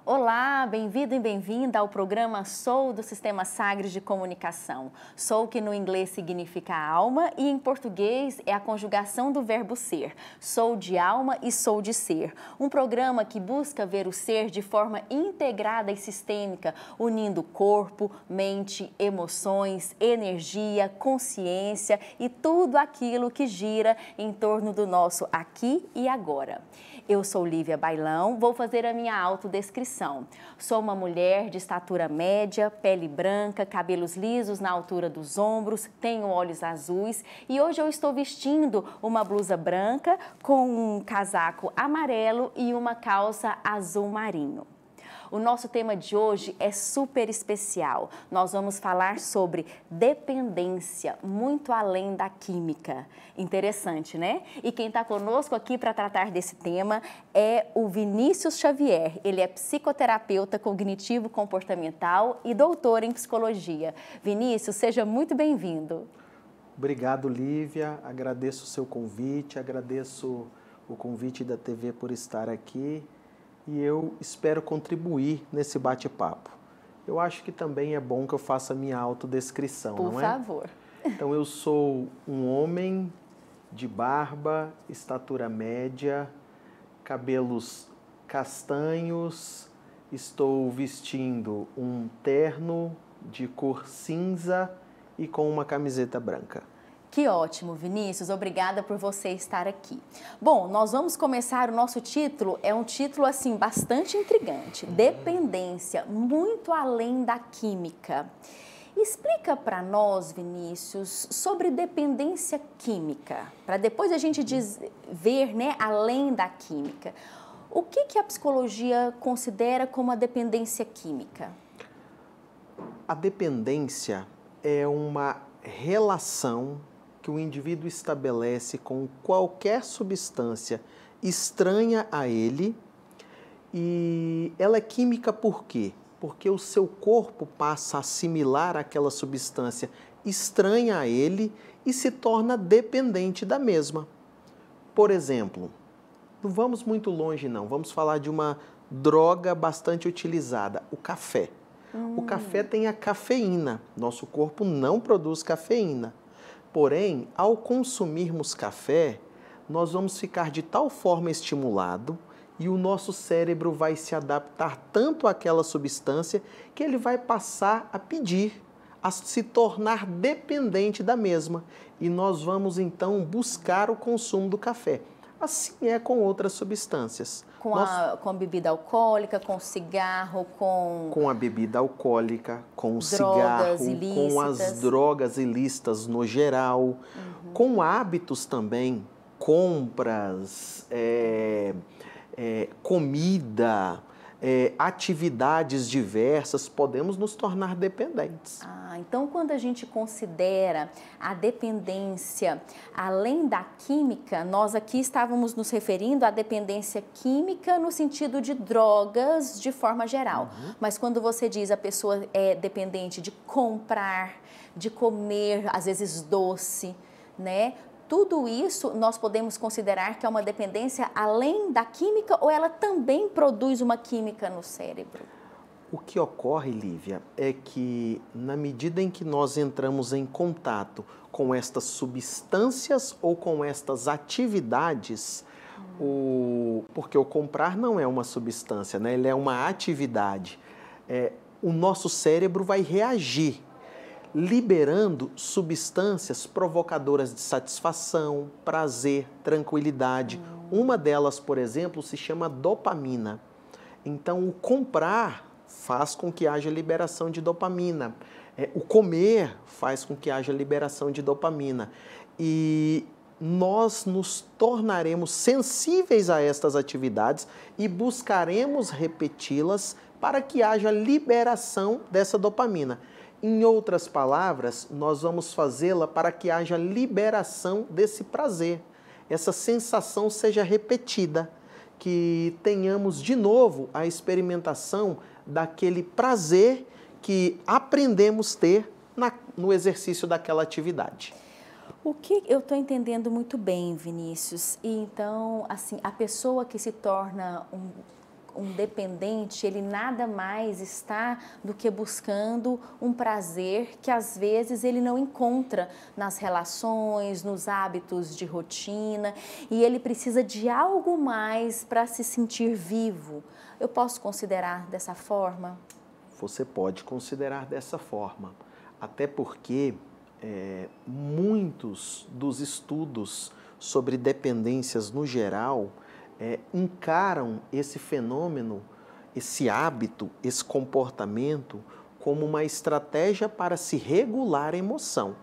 Olá, bem-vindo e bem-vinda ao programa Sou do Sistema Sagres de Comunicação. Sou, que no inglês significa alma e em português é a conjugação do verbo ser. Sou de alma e sou de ser. Um programa que busca ver o ser de forma integrada e sistêmica, unindo corpo, mente, emoções, energia, consciência e tudo aquilo que gira em torno do nosso aqui e agora. Eu sou Lívia Bailão, vou fazer a minha autodescrição. Sou uma mulher de estatura média, pele branca, cabelos lisos na altura dos ombros, tenho olhos azuis e hoje eu estou vestindo uma blusa branca com um casaco amarelo e uma calça azul marinho. O nosso tema de hoje é super especial. Nós vamos falar sobre dependência, muito além da química. Interessante, né? E quem está conosco aqui para tratar desse tema é o Vinícius Xavier. Ele é psicoterapeuta cognitivo-comportamental e doutor em psicologia. Vinícius, seja muito bem-vindo. Obrigado, Lívia. Agradeço o seu convite, agradeço o convite da TV por estar aqui. E eu espero contribuir nesse bate-papo. Eu acho que também é bom que eu faça a minha autodescrição, não é? Por favor. Então, eu sou um homem de barba, estatura média, cabelos castanhos, estou vestindo um terno de cor cinza e com uma camiseta branca. Que ótimo, Vinícius. Obrigada por você estar aqui. Bom, nós vamos começar o nosso título, é um título assim bastante intrigante. Dependência, muito além da química. Explica para nós, Vinícius, sobre dependência química, para depois a gente ver, né, além da química. O que a psicologia considera como a dependência química? A dependência é uma relação que o indivíduo estabelece com qualquer substância estranha a ele, e ela é química por quê? Porque o seu corpo passa a assimilar aquela substância estranha a ele e se torna dependente da mesma. Por exemplo, não vamos muito longe não, vamos falar de uma droga bastante utilizada, o café. O café tem a cafeína, nosso corpo não produz cafeína. Porém, ao consumirmos café, nós vamos ficar de tal forma estimulado e o nosso cérebro vai se adaptar tanto àquela substância que ele vai passar a pedir, a se tornar dependente da mesma. E nós vamos então buscar o consumo do café. Assim é com outras substâncias. Com a bebida alcoólica, com o cigarro, com a bebida alcoólica, com o drogas cigarro, ilícitas. Com as drogas ilícitas no geral, com hábitos também, compras, comida, atividades diversas, podemos nos tornar dependentes. Então quando a gente considera a dependência além da química, nós aqui estávamos nos referindo à dependência química no sentido de drogas de forma geral. Mas quando você diz a pessoa é dependente de comprar, de comer, às vezes doce, né? Tudo isso nós podemos considerar que é uma dependência além da química ou ela também produz uma química no cérebro? O que ocorre, Lívia, é que na medida em que nós entramos em contato com estas substâncias ou com estas atividades, porque o comprar não é uma substância, né? Ele é uma atividade, o nosso cérebro vai reagir, liberando substâncias provocadoras de satisfação, prazer, tranquilidade. Uma delas, por exemplo, se chama dopamina. Então, o comprar faz com que haja liberação de dopamina. O comer faz com que haja liberação de dopamina. E nós nos tornaremos sensíveis a estas atividades e buscaremos repeti-las para que haja liberação dessa dopamina. Em outras palavras, nós vamos fazê-la para que haja liberação desse prazer, essa sensação seja repetida, que tenhamos de novo a experimentação daquele prazer que aprendemos ter no exercício daquela atividade. O que eu estou entendendo muito bem, Vinícius, e então, assim, a pessoa que se torna um dependente, ele nada mais está do que buscando um prazer que às vezes ele não encontra nas relações, nos hábitos de rotina, e ele precisa de algo mais para se sentir vivo. Eu posso considerar dessa forma? Você pode considerar dessa forma, até porque muitos dos estudos sobre dependências no geral encaram esse fenômeno, esse hábito, esse comportamento como uma estratégia para se regular a emoção.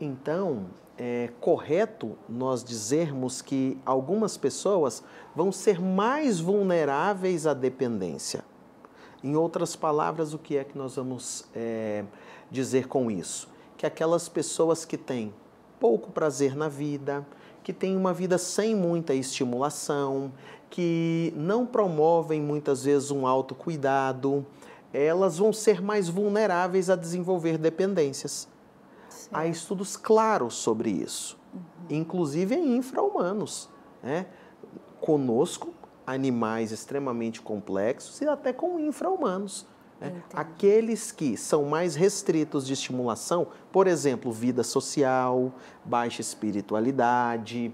Então, é correto nós dizermos que algumas pessoas vão ser mais vulneráveis à dependência. Em outras palavras, o que é que nós vamos dizer com isso? Que aquelas pessoas que têm pouco prazer na vida, que têm uma vida sem muita estimulação, que não promovem muitas vezes um autocuidado, elas vão ser mais vulneráveis a desenvolver dependências. Sim. Há estudos claros sobre isso, inclusive em infra-humanos, né? Conosco, animais extremamente complexos e até com infra-humanos. Aqueles que são mais restritos de estimulação, por exemplo, vida social, baixa espiritualidade,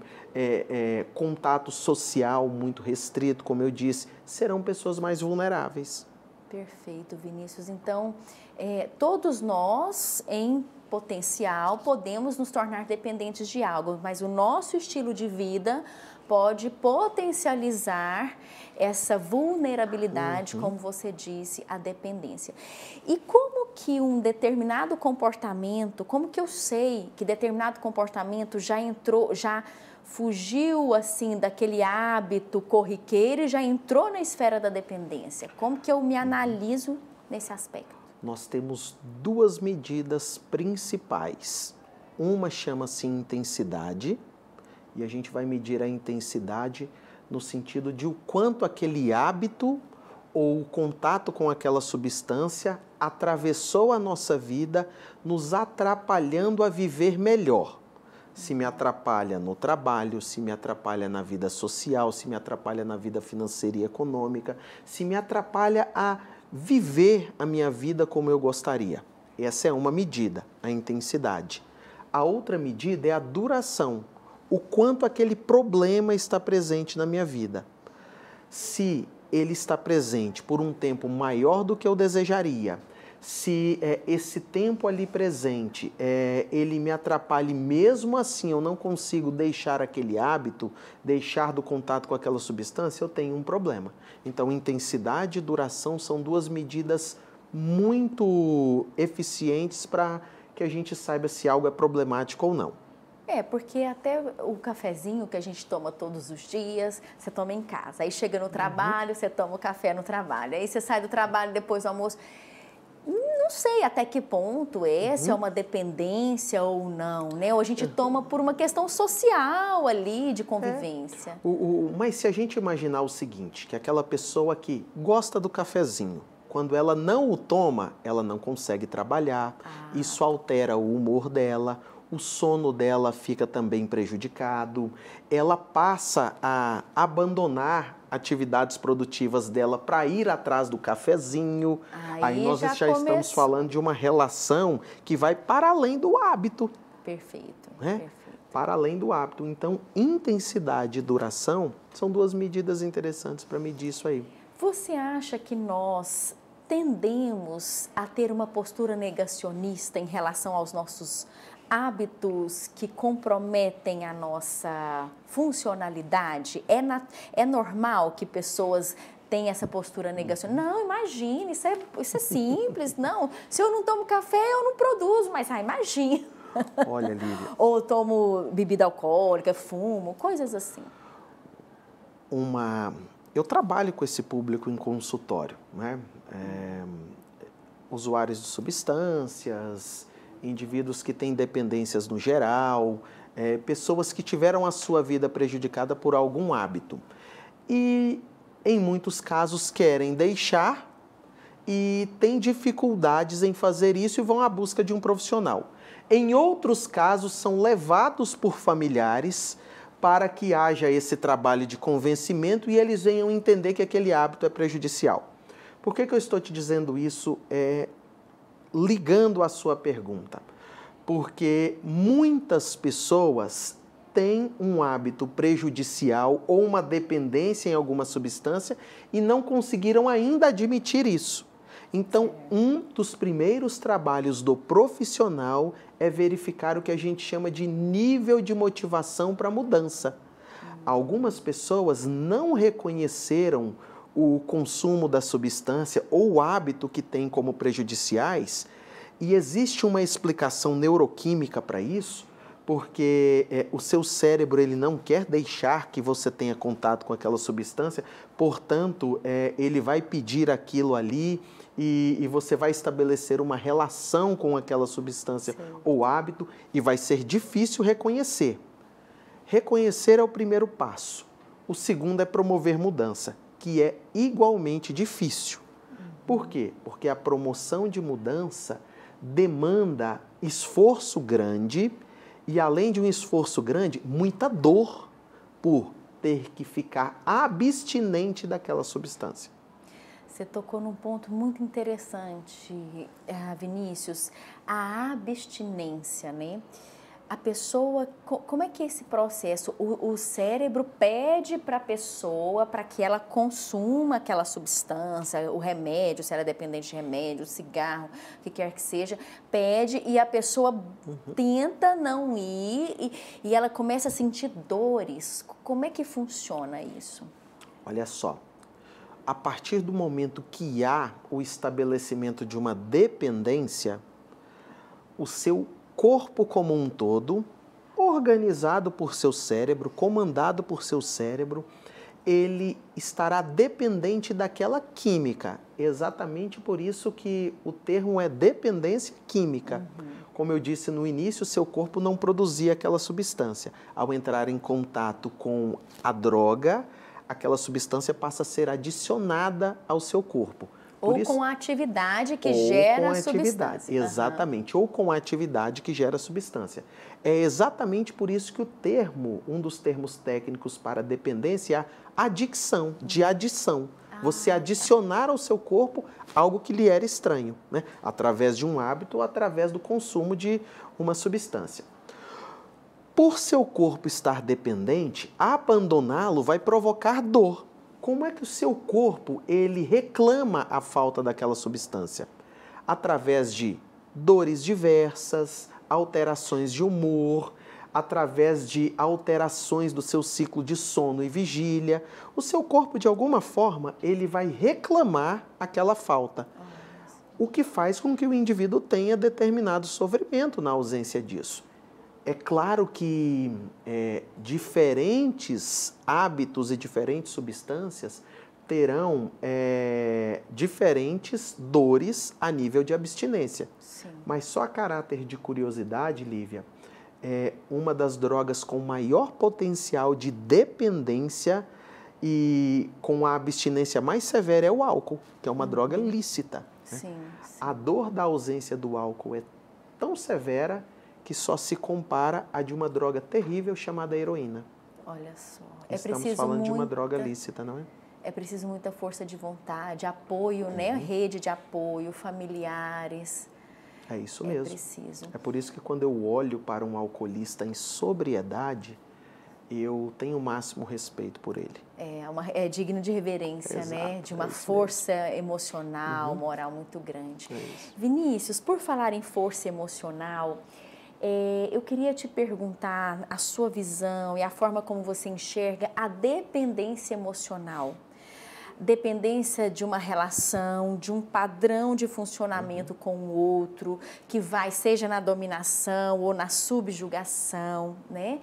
contato social muito restrito, como eu disse, serão pessoas mais vulneráveis. Perfeito, Vinícius. Então, todos nós, em potencial, podemos nos tornar dependentes de algo, mas o nosso estilo de vida pode potencializar essa vulnerabilidade, como você disse, à dependência. E como que um determinado comportamento, como que eu sei que determinado comportamento já fugiu assim daquele hábito corriqueiro e já entrou na esfera da dependência? Como que eu me analiso nesse aspecto? Nós temos duas medidas principais. Uma chama-se intensidade, e a gente vai medir a intensidade no sentido de o quanto aquele hábito ou o contato com aquela substância atravessou a nossa vida, nos atrapalhando a viver melhor. Se me atrapalha no trabalho, se me atrapalha na vida social, se me atrapalha na vida financeira e econômica, se me atrapalha a viver a minha vida como eu gostaria. Essa é uma medida, a intensidade. A outra medida é a duração. O quanto aquele problema está presente na minha vida. Se ele está presente por um tempo maior do que eu desejaria, se esse tempo ali presente, ele me atrapalha, mesmo assim eu não consigo deixar aquele hábito, deixar do contato com aquela substância, eu tenho um problema. Então, intensidade e duração são duas medidas muito eficientes para que a gente saiba se algo é problemático ou não. Porque até o cafezinho que a gente toma todos os dias, você toma em casa. Aí chega no trabalho, você toma o café no trabalho. Aí você sai do trabalho depois do almoço. Não sei até que ponto esse é uma dependência ou não, né? Ou a gente toma por uma questão social ali, de convivência. Mas se a gente imaginar o seguinte, que aquela pessoa que gosta do cafezinho, quando ela não o toma, ela não consegue trabalhar, isso altera o humor dela, o sono dela fica também prejudicado, ela passa a abandonar atividades produtivas dela para ir atrás do cafezinho. Aí nós já estamos falando de uma relação que vai para além do hábito. Perfeito, né? Perfeito. Para além do hábito. Então, intensidade e duração são duas medidas interessantes para medir isso aí. Você acha que nós tendemos a ter uma postura negacionista em relação aos nossos hábitos que comprometem a nossa funcionalidade? É normal que pessoas tenham essa postura negacionista? Não, imagina, isso é simples. Não, se eu não tomo café, eu não produzo, mas imagina. Olha, Lívia. Ou tomo bebida alcoólica, fumo, coisas assim. Eu trabalho com esse público em consultório, né? Usuários de substâncias, indivíduos que têm dependências no geral, pessoas que tiveram a sua vida prejudicada por algum hábito. E, em muitos casos, querem deixar e têm dificuldades em fazer isso e vão à busca de um profissional. Em outros casos, são levados por familiares para que haja esse trabalho de convencimento e eles venham entender que aquele hábito é prejudicial. Por que eu estou te dizendo isso ligando à sua pergunta? Porque muitas pessoas têm um hábito prejudicial ou uma dependência em alguma substância e não conseguiram ainda admitir isso. Então, um dos primeiros trabalhos do profissional é verificar o que a gente chama de nível de motivação para a mudança. Algumas pessoas não reconheceram o consumo da substância ou o hábito que tem como prejudiciais, e existe uma explicação neuroquímica para isso, porque o seu cérebro ele não quer deixar que você tenha contato com aquela substância, portanto, ele vai pedir aquilo ali e você vai estabelecer uma relação com aquela substância ou hábito e vai ser difícil reconhecer. Reconhecer é o primeiro passo. O segundo é promover mudança, que é igualmente difícil. Por quê? Porque a promoção de mudança demanda esforço grande e, além de um esforço grande, muita dor por ter que ficar abstinente daquela substância. Você tocou num ponto muito interessante, Vinícius, a abstinência, né? A pessoa, como é que é esse processo? O cérebro pede para a pessoa para que ela consuma aquela substância, o remédio, se ela é dependente de remédio, cigarro, o que quer que seja, pede e a pessoa tenta não ir e ela começa a sentir dores. Como é que funciona isso? Olha só, a partir do momento que há o estabelecimento de uma dependência, o seu corpo como um todo, organizado por seu cérebro, comandado por seu cérebro, ele estará dependente daquela química. Exatamente por isso que o termo é dependência química. Como eu disse no início, seu corpo não produzia aquela substância. Ao entrar em contato com a droga, aquela substância passa a ser adicionada ao seu corpo. Ou com a atividade que gera a substância. Exatamente, ou com a atividade que gera a substância. É exatamente por isso que o termo, um dos termos técnicos para dependência é a adicção, de adição. Você adicionar ao seu corpo algo que lhe era estranho, né? Através de um hábito ou através do consumo de uma substância. Por seu corpo estar dependente, abandoná-lo vai provocar dor. Como é que o seu corpo ele reclama a falta daquela substância? Através de dores diversas, alterações de humor, através de alterações do seu ciclo de sono e vigília. O seu corpo, de alguma forma, ele vai reclamar aquela falta. O que faz com que o indivíduo tenha determinado sofrimento na ausência disso. É claro que diferentes hábitos e diferentes substâncias terão diferentes dores a nível de abstinência. Sim. Mas só a caráter de curiosidade, Lívia, uma das drogas com maior potencial de dependência e com a abstinência mais severa é o álcool, que é uma droga lícita. Né? Sim. A dor da ausência do álcool é tão severa que só se compara a de uma droga terrível chamada heroína. Olha só. Estamos falando de uma droga lícita, não é? É preciso muita força de vontade, apoio, né? Rede de apoio, familiares. É isso mesmo. É preciso. É por isso que quando eu olho para um alcoolista em sobriedade, eu tenho o máximo respeito por ele. É digno de reverência, Exato, né? De uma força emocional, moral muito grande. Vinícius, por falar em força emocional, eu queria te perguntar a sua visão e a forma como você enxerga a dependência emocional. Dependência de uma relação, de um padrão de funcionamento com o outro, que vai, seja na dominação ou na subjugação, né?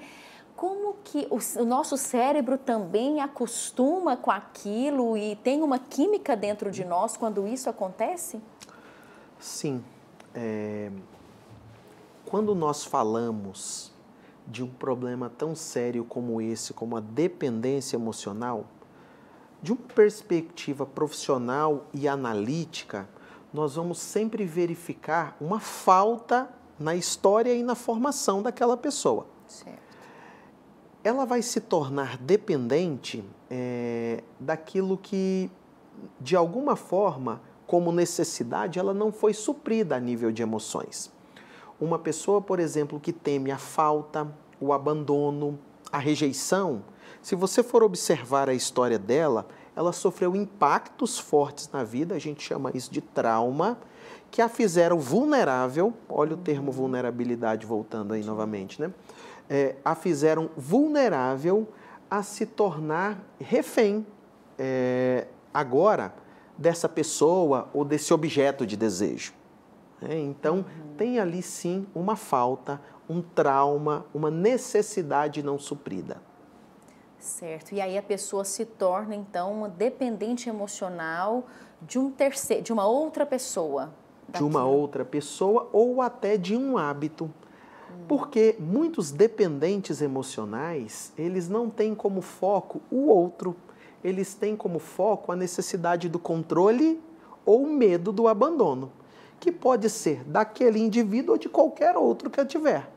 Como que o nosso cérebro também acostuma com aquilo e tem uma química dentro de nós quando isso acontece? Sim. Quando nós falamos de um problema tão sério como esse, como a dependência emocional, de uma perspectiva profissional e analítica, nós vamos sempre verificar uma falta na história e na formação daquela pessoa. Certo. ela vai se tornar dependente daquilo que, de alguma forma, como necessidade, ela não foi suprida a nível de emoções. Uma pessoa, por exemplo, que teme a falta, o abandono, a rejeição, se você for observar a história dela, ela sofreu impactos fortes na vida, a gente chama isso de trauma, que a fizeram vulnerável, olha o termo vulnerabilidade voltando aí novamente, né? A fizeram vulnerável a se tornar refém agora dessa pessoa ou desse objeto de desejo. Então, tem ali sim uma falta, um trauma, uma necessidade não suprida. Certo. E aí a pessoa se torna, então, uma dependente emocional de um terceiro, de uma outra pessoa. De uma outra pessoa ou até de um hábito. Porque muitos dependentes emocionais, eles não têm como foco o outro. Eles têm como foco a necessidade do controle ou o medo do abandono, que pode ser daquele indivíduo ou de qualquer outro que a tiver.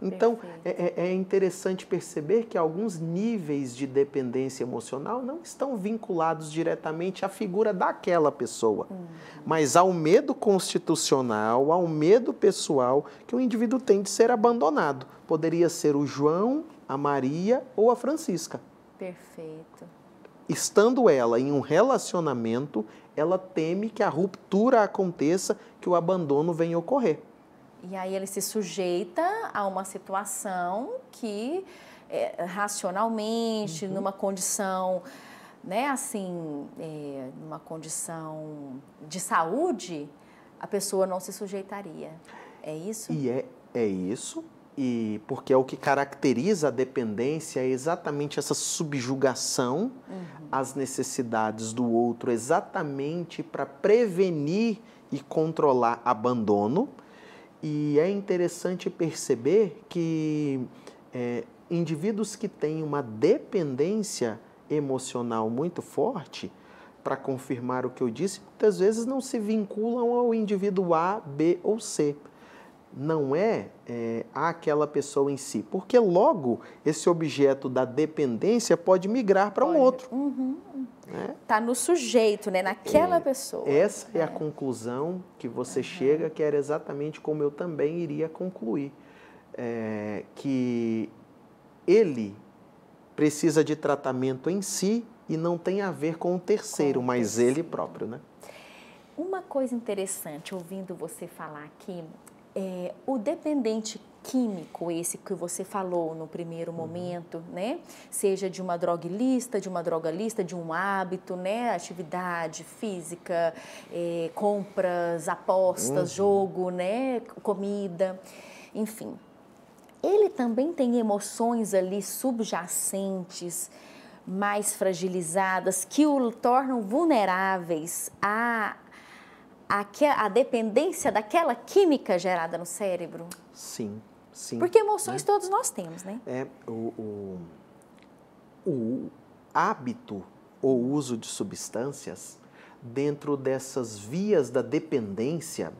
Então, é interessante perceber que alguns níveis de dependência emocional não estão vinculados diretamente à figura daquela pessoa, mas ao medo constitucional, ao medo pessoal que o indivíduo tem de ser abandonado. Poderia ser o João, a Maria ou a Francisca. Perfeito. Estando ela em um relacionamento, ela teme que a ruptura aconteça, que o abandono venha a ocorrer. E aí ele se sujeita a uma situação que, racionalmente, numa condição, né, assim, numa condição de saúde, a pessoa não se sujeitaria. É isso? E é isso, e porque é o que caracteriza a dependência, é exatamente essa subjugação às necessidades do outro, exatamente para prevenir e controlar abandono. E é interessante perceber que indivíduos que têm uma dependência emocional muito forte, para confirmar o que eu disse, muitas vezes não se vinculam ao indivíduo A, B ou C. Não é àquela pessoa em si, porque logo esse objeto da dependência pode migrar para um outro. Está no sujeito, né? Naquela pessoa. Essa é a conclusão que você chega, que era exatamente como eu também iria concluir. Que ele precisa de tratamento em si e não tem a ver com o terceiro, mas ele próprio, né? Uma coisa interessante, ouvindo você falar aqui, o dependente químico, esse que você falou no primeiro momento, né? Seja de uma droguilista, de um hábito, né? Atividade física, compras, apostas, jogo, né? Comida, enfim. Ele também tem emoções ali subjacentes, mais fragilizadas, que o tornam vulneráveis à dependência daquela química gerada no cérebro? Sim. Sim, porque emoções todos nós temos, né? O hábito ou uso de substâncias dentro dessas vias da dependência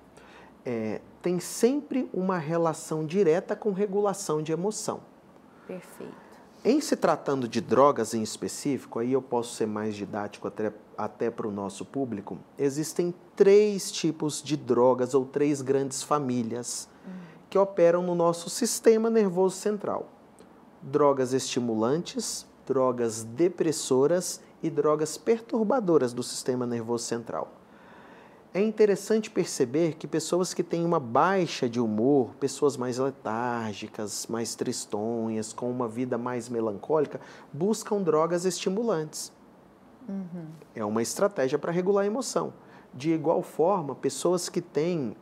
tem sempre uma relação direta com regulação de emoção. Perfeito. Em se tratando de drogas em específico, aí eu posso ser mais didático até para o nosso público, existem 3 tipos de drogas ou 3 grandes famílias que operam no nosso sistema nervoso central. Drogas estimulantes, drogas depressoras e drogas perturbadoras do sistema nervoso central. É interessante perceber que pessoas que têm uma baixa de humor, pessoas mais letárgicas, mais tristonhas, com uma vida mais melancólica, buscam drogas estimulantes. É uma estratégia para regular a emoção. De igual forma, pessoas que têm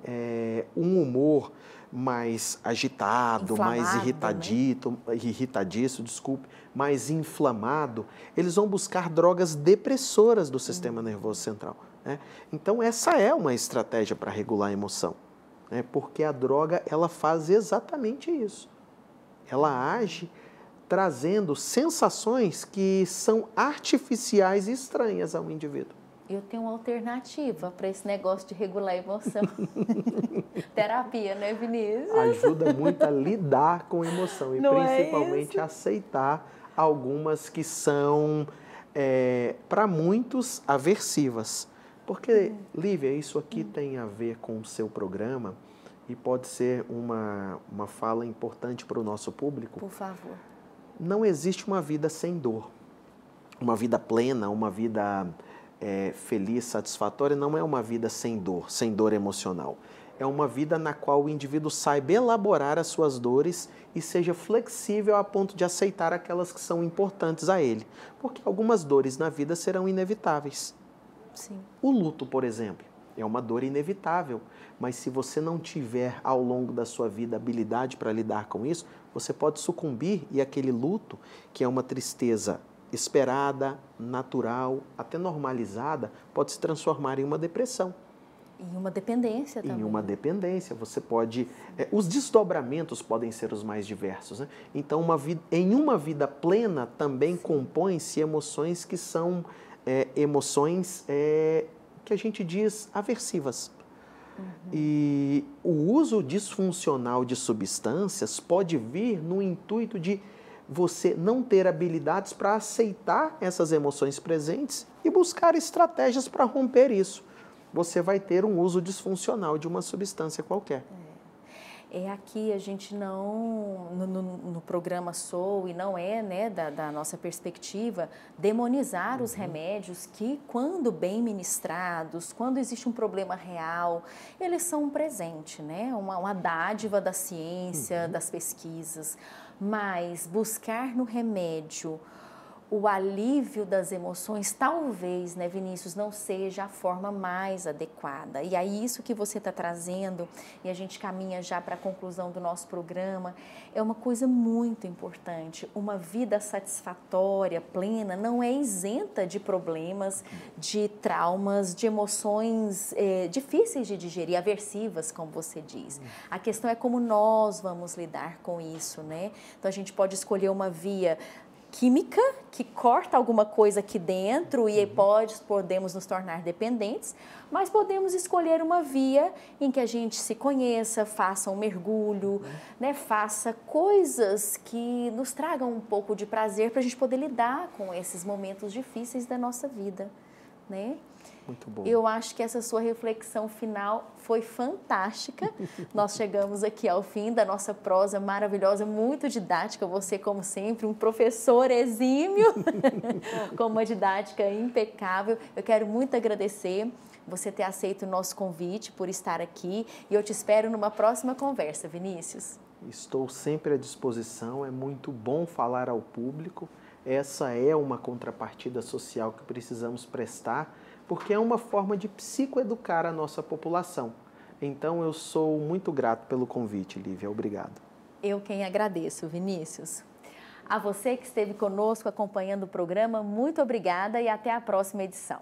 um humor mais agitado, mais irritadiço, mais inflamado, eles vão buscar drogas depressoras do sistema nervoso central. Então, essa é uma estratégia para regular a emoção, porque a droga ela faz exatamente isso. Ela age trazendo sensações que são artificiais e estranhas ao indivíduo. Eu tenho uma alternativa para esse negócio de regular a emoção. Terapia, né, Vinícius? Ajuda muito a lidar com a emoção e Não principalmente aceitar algumas que são, para muitos, aversivas. Porque, Lívia, isso aqui tem a ver com o seu programa e pode ser uma fala importante para o nosso público. Por favor. Não existe uma vida sem dor. Uma vida plena, uma vida feliz, satisfatória, não é uma vida sem dor emocional. É uma vida na qual o indivíduo saiba elaborar as suas dores e seja flexível a ponto de aceitar aquelas que são importantes a ele. Porque algumas dores na vida serão inevitáveis. Sim. O luto, por exemplo, é uma dor inevitável, mas se você não tiver ao longo da sua vida habilidade para lidar com isso, você pode sucumbir e aquele luto, que é uma tristeza esperada, natural, até normalizada, pode se transformar em uma depressão. E uma dependência também. Em uma dependência, você pode... os desdobramentos podem ser os mais diversos, né? Então, em uma vida plena também compõem-se emoções que são emoções que a gente diz aversivas. E o uso disfuncional de substâncias pode vir no intuito de você não ter habilidades para aceitar essas emoções presentes e buscar estratégias para romper isso. Você vai ter um uso disfuncional de uma substância qualquer. Aqui a gente não, no programa Soul, e não né, da nossa perspectiva, demonizar os remédios que, quando bem ministrados, quando existe um problema real, eles são um presente, né? Uma dádiva da ciência, das pesquisas. Mas buscar no remédio o alívio das emoções, talvez, né, Vinícius, não seja a forma mais adequada. E aí isso que você está trazendo, e a gente caminha já para a conclusão do nosso programa, é uma coisa muito importante. Uma vida satisfatória, plena, não é isenta de problemas, de traumas, de emoções difíceis de digerir, aversivas, como você diz. A questão é como nós vamos lidar com isso, né? Então a gente pode escolher uma via química, que corta alguma coisa aqui dentro e podemos nos tornar dependentes, mas podemos escolher uma via em que a gente se conheça, faça um mergulho, né, faça coisas que nos tragam um pouco de prazer para a gente poder lidar com esses momentos difíceis da nossa vida, né? Muito bom. Eu acho que essa sua reflexão final foi fantástica. Nós chegamos aqui ao fim da nossa prosa maravilhosa, muito didática. Você, como sempre, um professor exímio, com uma didática impecável. Eu quero muito agradecer você ter aceito o nosso convite, por estar aqui. E eu te espero numa próxima conversa, Vinícius. Estou sempre à disposição. É muito bom falar ao público. Essa é uma contrapartida social que precisamos prestar, porque é uma forma de psicoeducar a nossa população. Então, eu sou muito grato pelo convite, Lívia. Obrigado. Eu quem agradeço, Vinícius. A você que esteve conosco acompanhando o programa, muito obrigada e até a próxima edição.